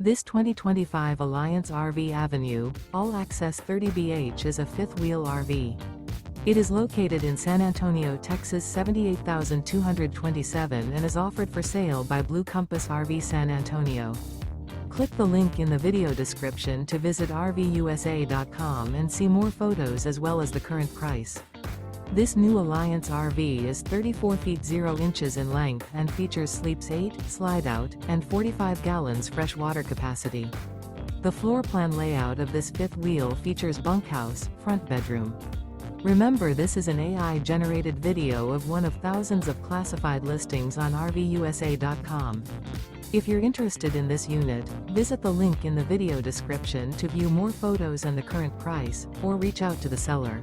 This 2025 Alliance RV Avenue, all-access 30BH is a fifth-wheel RV. It is located in San Antonio, Texas 78227 and is offered for sale by Blue Compass RV San Antonio. Click the link in the video description to visit RVUSA.com and see more photos as well as the current price. This new Alliance RV is 34 feet 0 inches in length and features sleeps 8, slide-out, and 45 gallons fresh water capacity. The floor plan layout of this fifth wheel features bunkhouse, front bedroom. Remember, this is an AI-generated video of one of thousands of classified listings on RVUSA.com. If you're interested in this unit, visit the link in the video description to view more photos and the current price, or reach out to the seller.